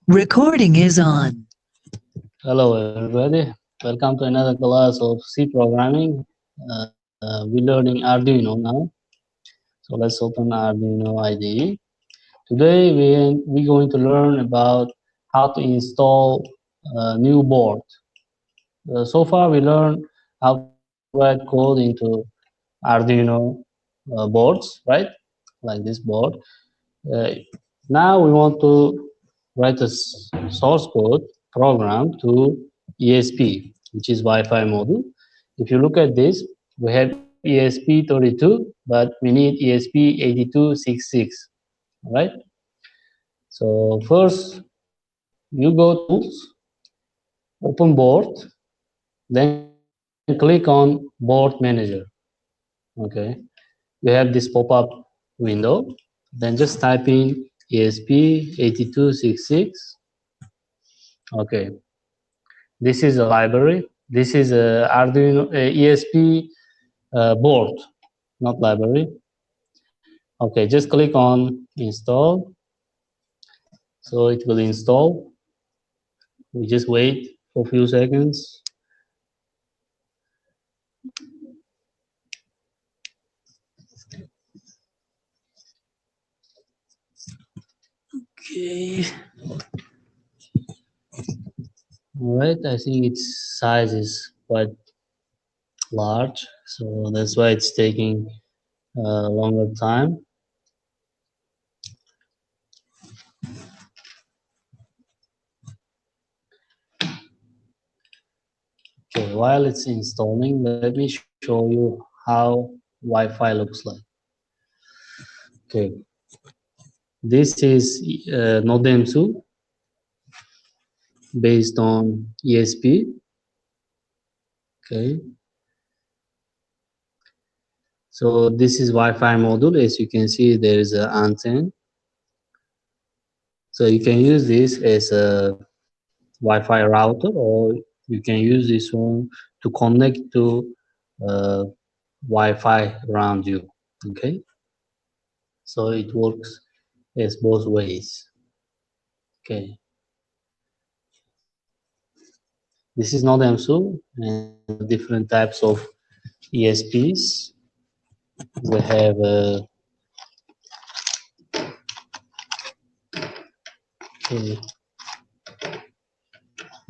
Recording is on. Hello everybody, welcome to another class of C programming. We're learning Arduino now. So let's open Arduino IDE. Today we're going to learn about how to install a new board. So far we learned how to write code into Arduino boards, right? Like this board. Uh, Now we want to write a source code program to ESP, which is Wi-Fi module. If you look at this, we have ESP32, but we need ESP8266, right? So first, you go to Tools, Open Board, then click on Board Manager. Okay, you have this pop-up window. Then just type in ESP8266. Okay, this is a library. This is a Arduino ESP board, not library. Okay, just click on install. So it will install. We just wait for a few seconds. Okay. All right, I think its size is quite large, so that's why it's taking a longer time. Okay, while it's installing, let me show you how Wi-Fi looks like. Okay, this is NodeM2 based on ESP. Okay, so this is Wi-Fi module. As you can see, there is an antenna. So you can use this as a Wi-Fi router, or you can use this one to connect to uh, Wi-Fi around you. Okay, so it works as both ways. Okay, this is not MSU, and we have different types of ESPs. We have okay,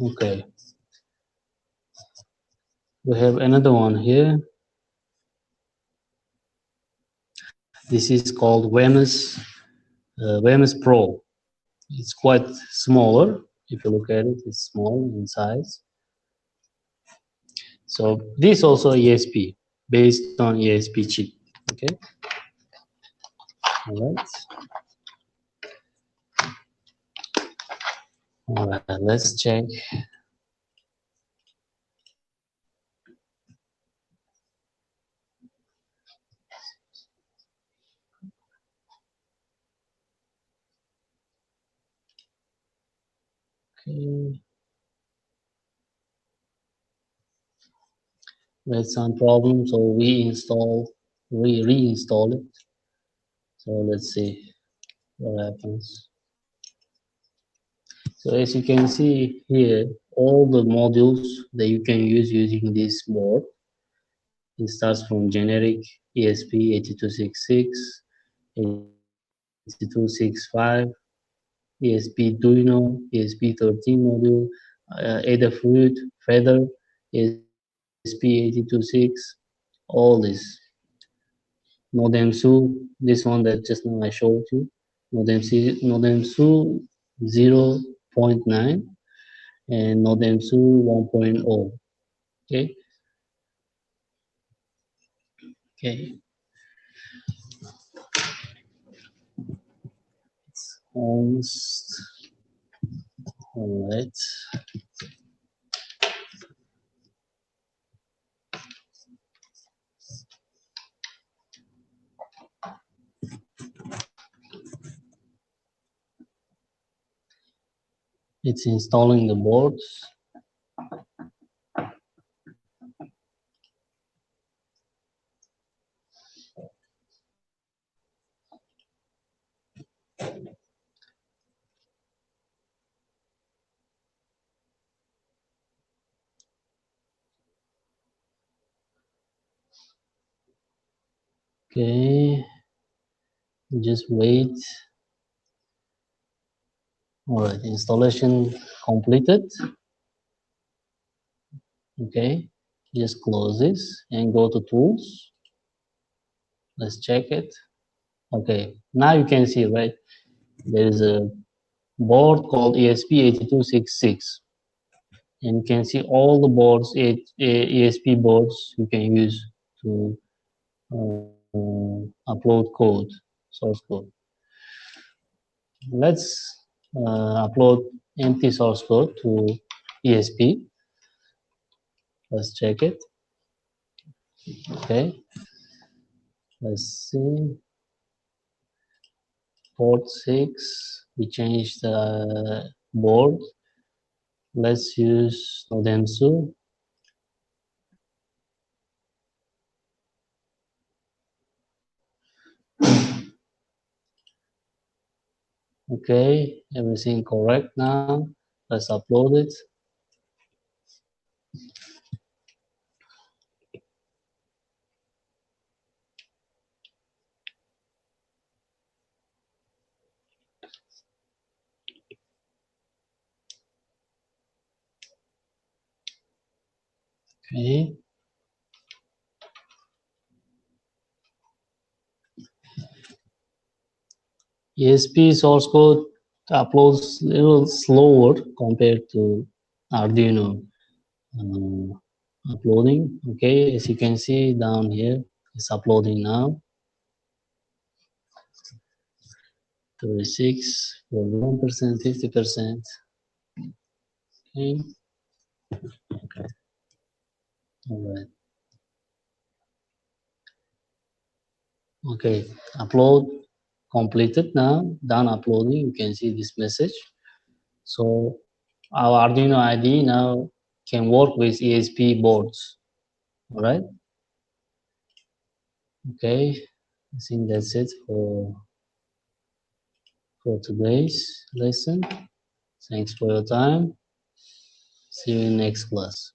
okay. We have another one here. This is called WMS Pro. It's quite smaller. If you look at it, it's small in size. So this also ESP based on ESP chip. Okay. All right. All right. Let's check. Okay. We had some problem, so we reinstall it. So let's see what happens. So as you can see here, all the modules that you can use using this board, it starts from generic ESP8266, 8265, ESP ESP13 module, Adafruit, Feather, ESP8266, all this. NodeM2, this one that just now I showed you, NodeM2 0.9 and NodeM2 1.0. Okay, okay, it's almost all right. It's installing the boards. Okay, just wait. All right, installation completed. Okay, just close this and go to tools. Let's check it. Okay, now you can see, right? There is a board called ESP8266, and you can see all the boards, ESP boards you can use to upload code, source code. Let's upload empty source code to ESP. Let's check it. Okay, let's see. Port 6, we changed the board. Let's use Nodensu. Okay, everything correct now. Let's upload it. Okay. ESP source code uploads a little slower compared to Arduino uploading. Okay, as you can see down here, it's uploading now. 36, 41%, 50%. Okay. All right. Okay, upload completed now, done uploading. You can see this message. So our Arduino IDE now can work with ESP boards. All right. Okay, I think that's it for today's lesson. Thanks for your time. See you in next class.